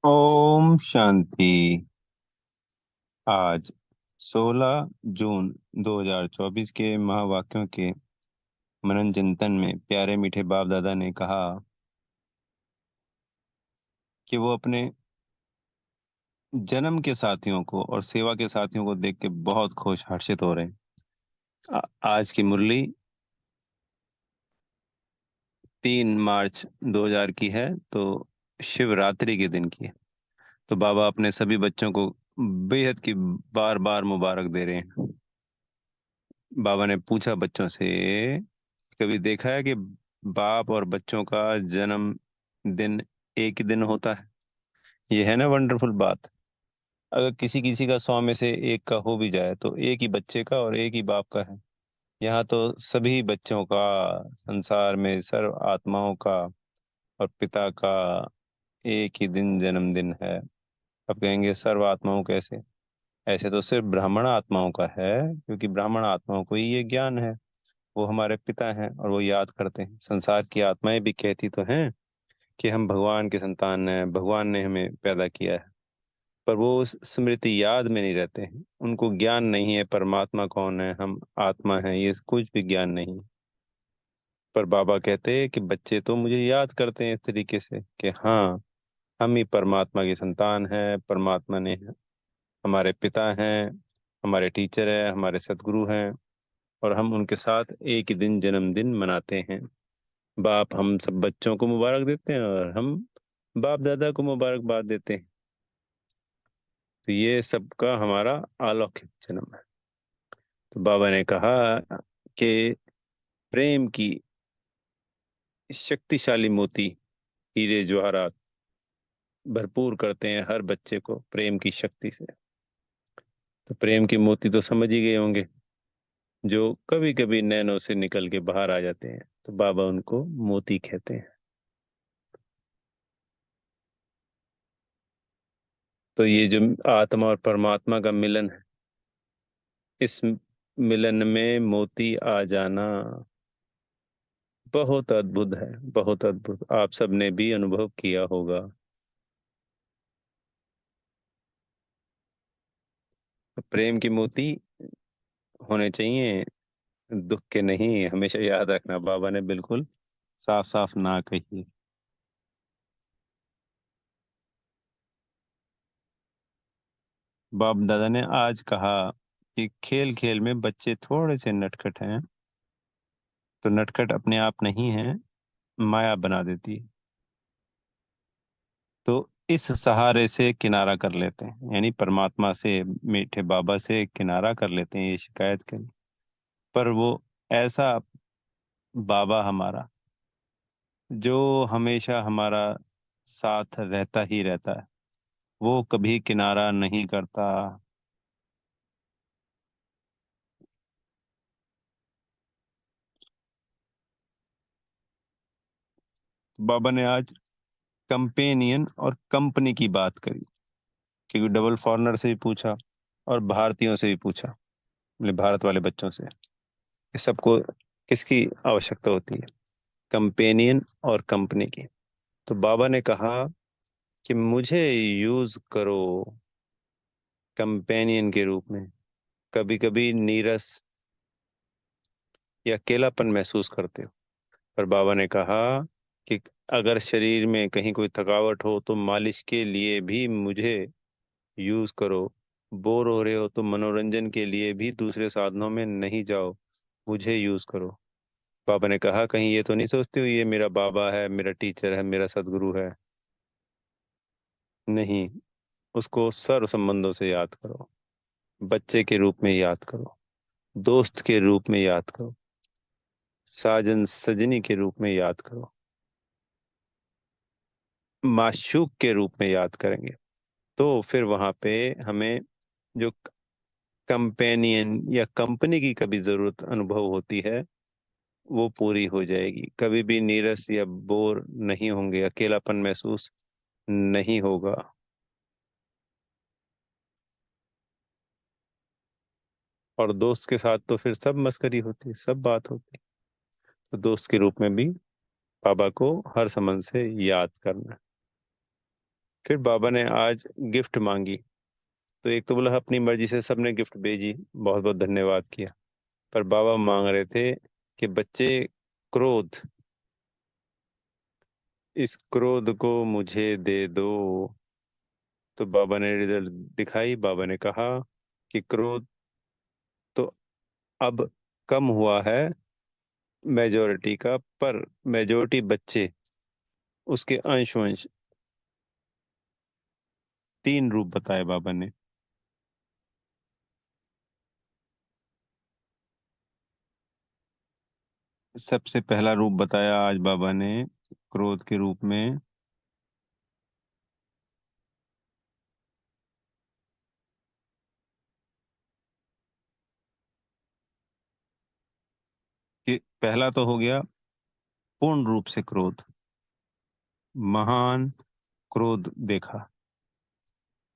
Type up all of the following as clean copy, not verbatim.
ओम शांति। आज 16 जून 2024 के महावाक्यों के मनन चिंतन में प्यारे मीठे बाप दादा ने कहा कि वो अपने जन्म के साथियों को और सेवा के साथियों को देख के बहुत खुश हर्षित हो रहे हैं। आज की मुरली 3 मार्च 2000 की है, तो शिवरात्रि के दिन की है। तो बाबा अपने सभी बच्चों को बेहद की बार बार मुबारक दे रहे हैं। बाबा ने पूछा बच्चों से, कभी देखा है कि बाप और बच्चों का जन्म दिन एक ही दिन होता है? ये है ना वंडरफुल बात। अगर किसी किसी का 100 में से एक का हो भी जाए तो एक ही बच्चे का और एक ही बाप का है। यहाँ तो सभी बच्चों का, संसार में सर्व आत्माओं का और पिता का एक ही दिन जन्मदिन है। अब कहेंगे सर्व आत्माओं कैसे? ऐसे तो सिर्फ ब्राह्मण आत्माओं का है, क्योंकि ब्राह्मण आत्माओं को ही ये ज्ञान है। वो हमारे पिता हैं और वो याद करते हैं। संसार की आत्माएं भी कहती तो हैं कि हम भगवान के संतान हैं, भगवान ने हमें पैदा किया है, पर वो उस स्मृति याद में नहीं रहते हैं। उनको ज्ञान नहीं है परमात्मा कौन है, हम आत्मा हैं, ये कुछ भी ज्ञान नहीं। पर बाबा कहते हैं कि बच्चे तो मुझे याद करते हैं इस तरीके से कि हाँ, हम ही परमात्मा के संतान हैं, परमात्मा ने हमारे पिता हैं, हमारे टीचर हैं, हमारे सदगुरु हैं, और हम उनके साथ एक ही दिन जन्मदिन मनाते हैं। बाप हम सब बच्चों को मुबारक देते हैं और हम बाप दादा को मुबारकबाद देते हैं। तो ये सबका हमारा अलौकिक जन्म है। तो बाबा ने कहा कि प्रेम की शक्तिशाली मोती, हीरे जवाहरात भरपूर करते हैं हर बच्चे को प्रेम की शक्ति से। तो प्रेम की मोती तो समझ ही गए होंगे, जो कभी कभी नैनों से निकल के बाहर आ जाते हैं, तो बाबा उनको मोती कहते हैं। तो ये जो आत्मा और परमात्मा का मिलन है, इस मिलन में मोती आ जाना बहुत अद्भुत है, बहुत अद्भुत। आप सबने भी अनुभव किया होगा। प्रेम की मोती होने चाहिए, दुख के नहीं। हमेशा याद रखना, बाबा ने बिल्कुल साफ साफ ना कही। बाप दादा ने आज कहा कि खेल खेल में बच्चे थोड़े से नटखट हैं, तो नटखट अपने आप नहीं है, माया बना देती है। तो इस सहारे से किनारा कर लेते हैं, यानी परमात्मा से, मीठे बाबा से किनारा कर लेते हैं, ये शिकायत करी। पर वो ऐसा बाबा हमारा जो हमेशा हमारा साथ रहता ही रहता है, वो कभी किनारा नहीं करता। बाबा ने आज कंपेनियन और कंपनी की बात करी, क्योंकि डबल फॉरेनर से भी पूछा और भारतीयों से भी पूछा, मतलब भारत वाले बच्चों से, कि सबको किसकी आवश्यकता होती है, कंपेनियन और कंपनी की। तो बाबा ने कहा कि मुझे यूज करो कंपेनियन के रूप में। कभी कभी नीरस या अकेलापन महसूस करते हो, पर बाबा ने कहा कि अगर शरीर में कहीं कोई थकावट हो तो मालिश के लिए भी मुझे यूज करो। बोर हो रहे हो तो मनोरंजन के लिए भी दूसरे साधनों में नहीं जाओ, मुझे यूज करो। बाबा ने कहा कहीं ये तो नहीं सोचते हो ये मेरा बाबा है, मेरा टीचर है, मेरा सदगुरु है? नहीं, उसको सर्व संबंधों से याद करो, बच्चे के रूप में याद करो, दोस्त के रूप में याद करो, साजन सजनी के रूप में याद करो, माशूक के रूप में याद करेंगे। तो फिर वहां पे हमें जो कंपेनियन या कंपनी की कभी जरूरत अनुभव होती है, वो पूरी हो जाएगी। कभी भी नीरस या बोर नहीं होंगे, अकेलापन महसूस नहीं होगा। और दोस्त के साथ तो फिर सब मस्करी होती है, सब बात होती है। तो दोस्त के रूप में भी बाबा को हर समन से याद करना। फिर बाबा ने आज गिफ्ट मांगी। तो एक तो बोला अपनी मर्जी से सबने गिफ्ट भेजी, बहुत बहुत धन्यवाद किया। पर बाबा मांग रहे थे कि बच्चे, क्रोध, इस क्रोध को मुझे दे दो। तो बाबा ने रिजल्ट दिखाई। बाबा ने कहा कि क्रोध तो अब कम हुआ है मेजोरिटी का, पर मेजोरिटी बच्चे, उसके अंश वंश, तीन रूप बताए बाबा ने। सबसे पहला रूप बताया आज बाबा ने क्रोध के रूप में, कि पहला तो हो गया पूर्ण रूप से क्रोध, महान क्रोध देखा।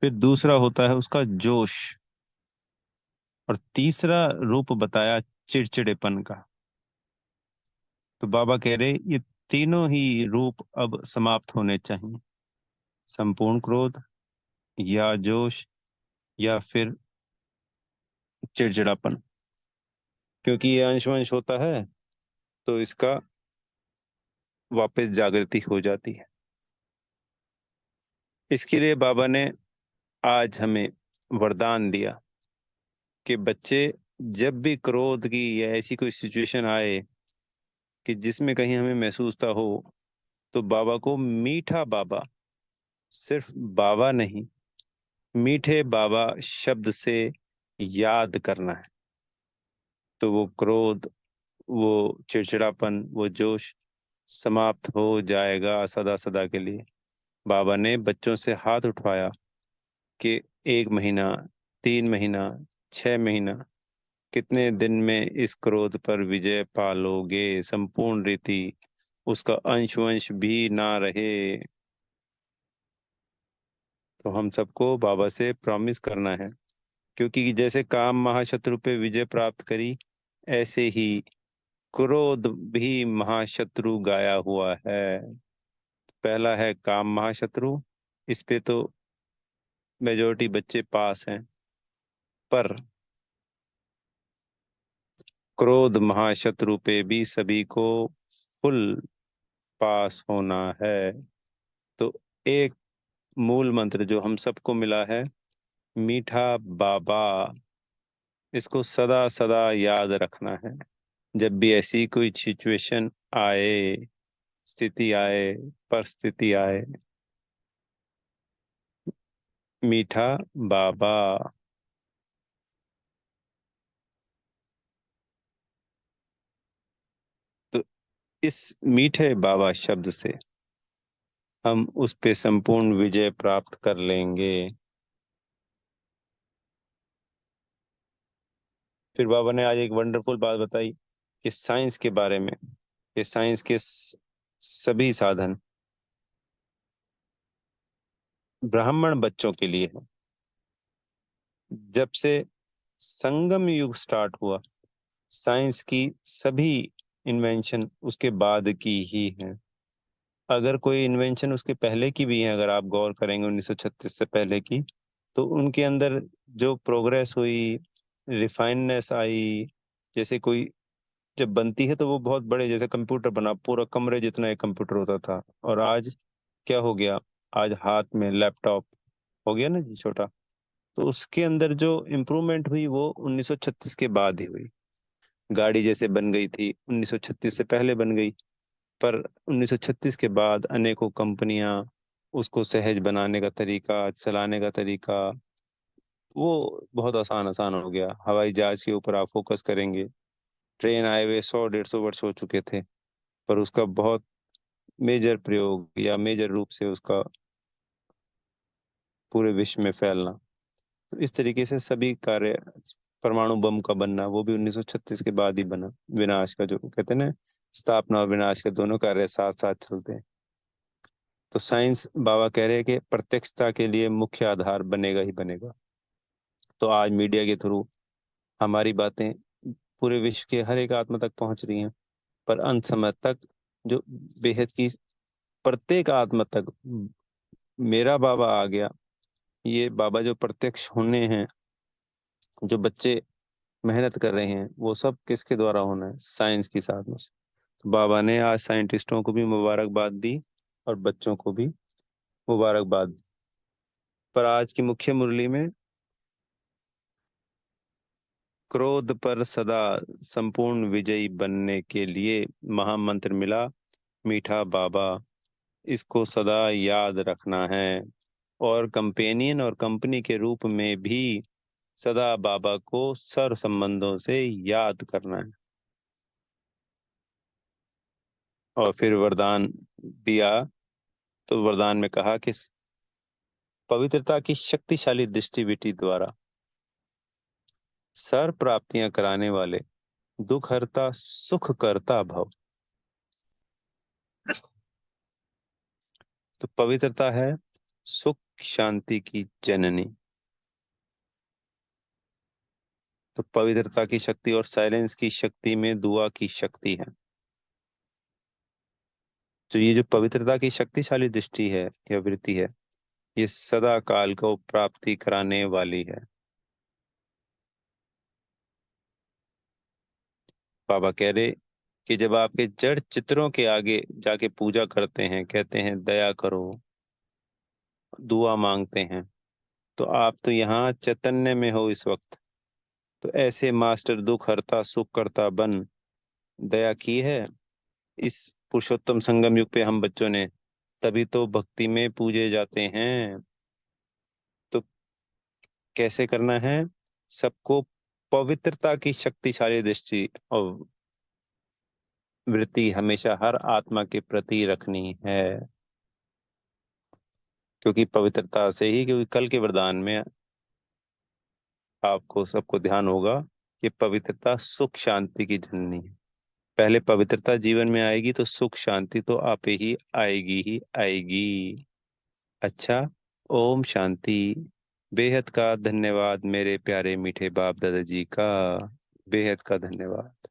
फिर दूसरा होता है उसका जोश, और तीसरा रूप बताया चिड़चिड़ेपन का। तो बाबा कह रहे ये तीनों ही रूप अब समाप्त होने चाहिए, संपूर्ण क्रोध, या जोश, या फिर चिड़चिड़ापन। क्योंकि ये अंश होता है तो इसका वापस जागृति हो जाती है। इसके लिए बाबा ने आज हमें वरदान दिया कि बच्चे, जब भी क्रोध की या ऐसी कोई सिचुएशन आए कि जिसमें कहीं हमें महसूस हो, तो बाबा को मीठा बाबा, सिर्फ बाबा नहीं, मीठे बाबा शब्द से याद करना है। तो वो क्रोध, वो चिड़चिड़ापन, वो जोश समाप्त हो जाएगा सदा सदा के लिए। बाबा ने बच्चों से हाथ उठवाया कि 1 महीना, 3 महीना, 6 महीना, कितने दिन में इस क्रोध पर विजय पालोगे, संपूर्ण रीति, उसका अंश वंश भी ना रहे। तो हम सबको बाबा से प्रॉमिस करना है, क्योंकि जैसे काम महाशत्रु पे विजय प्राप्त करी, ऐसे ही क्रोध भी महाशत्रु गाया हुआ है। पहला है काम महाशत्रु, इस पे तो मेजोरिटी बच्चे पास हैं, पर क्रोध महाशत्रु पे भी सभी को फुल पास होना है। तो एक मूल मंत्र जो हम सबको मिला है, मीठा बाबा, इसको सदा सदा याद रखना है। जब भी ऐसी कोई सिचुएशन आए, स्थिति आए, परिस्थिति आए, मीठा बाबा। तो इस मीठे बाबा शब्द से हम उस पे संपूर्ण विजय प्राप्त कर लेंगे। फिर बाबा ने आज एक वंडरफुल बात बताई कि साइंस के बारे में, कि साइंस के सभी साधन ब्राह्मण बच्चों के लिए है। जब से संगम युग स्टार्ट हुआ, साइंस की सभी इन्वेंशन उसके बाद की ही है। अगर कोई इन्वेंशन उसके पहले की भी है, अगर आप गौर करेंगे 1936 से पहले की, तो उनके अंदर जो प्रोग्रेस हुई, रिफाइननेस आई। जैसे कोई जब बनती है तो वो बहुत बड़े, जैसे कंप्यूटर बना, पूरा कमरे जितना एक कंप्यूटर होता था, और आज क्या हो गया, आज हाथ में लैपटॉप हो गया ना जी, छोटा। तो उसके अंदर जो इम्प्रूवमेंट हुई वो 1936 के बाद ही हुई। गाड़ी जैसे बन गई थी 1936 से पहले बन गई, पर 1936 के बाद अनेकों कंपनियां, उसको सहज बनाने का तरीका, चलाने का तरीका, वो बहुत आसान आसान हो गया। हवाई जहाज के ऊपर आप फोकस करेंगे, ट्रेन आए हुए 100 150 वर्ष हो चुके थे, पर उसका बहुत मेजर प्रयोग या मेजर रूप से उसका पूरे विश्व में फैलना, तो इस तरीके से सभी कार्य, परमाणु बम का बनना वो भी 1936 के बाद ही बना। विनाश का जो कहते हैं ना, स्थापना और विनाश के दोनों कार्य साथ साथ चलते हैं। तो साइंस, बाबा कह रहे हैं कि प्रत्यक्षता के लिए मुख्य आधार बनेगा ही बनेगा। तो आज मीडिया के थ्रू हमारी बातें पूरे विश्व के हर एक आत्मा तक पहुंच रही हैं, पर अंत समय तक जो बेहद की प्रत्येक आत्मा तक मेरा बाबा आ गया। ये बाबा जो प्रत्यक्ष होने हैं, जो बच्चे मेहनत कर रहे हैं, वो सब किसके द्वारा होना है? साइंस की साधनों से। तो बाबा ने आज साइंटिस्टों को भी मुबारकबाद दी और बच्चों को भी मुबारकबाद दी। पर आज की मुख्य मुरली में क्रोध पर सदा संपूर्ण विजयी बनने के लिए महामंत्र मिला, मीठा बाबा। इसको सदा याद रखना है और कंपेनियन और कंपनी के रूप में भी सदा बाबा को सर्व संबंधों से याद करना है। और फिर वरदान दिया, तो वरदान में कहा कि पवित्रता की शक्तिशाली दृष्टि द्वारा सर्व प्राप्तियां कराने वाले दुख हरता सुख करता भव। तो पवित्रता है सुख शांति की जननी। तो पवित्रता की शक्ति और साइलेंस की शक्ति में दुआ की शक्ति है। तो ये जो पवित्रता की शक्तिशाली दृष्टि है या वृत्ति है, ये सदा काल को प्राप्ति कराने वाली है। बाबा कह रहे कि जब आपके जड़ चित्रों के आगे जाके पूजा करते हैं, कहते हैं दया करो, दुआ मांगते हैं, तो आप तो यहाँ चैतन्य में हो इस वक्त। तो ऐसे मास्टर दुख हरता सुख करता बन दया की है इस पुरुषोत्तम संगम युग पे हम बच्चों ने, तभी तो भक्ति में पूजे जाते हैं। तो कैसे करना है? सबको पवित्रता की शक्तिशाली दृष्टि और वृत्ति हमेशा हर आत्मा के प्रति रखनी है। क्योंकि पवित्रता से ही, क्योंकि कल के वरदान में आपको सबको ध्यान होगा कि पवित्रता सुख शांति की जननी है। पहले पवित्रता जीवन में आएगी तो सुख शांति तो आपे ही आएगी। अच्छा, ओम शांति। बेहद का धन्यवाद मेरे प्यारे मीठे बाप दादाजी का। बेहद का धन्यवाद।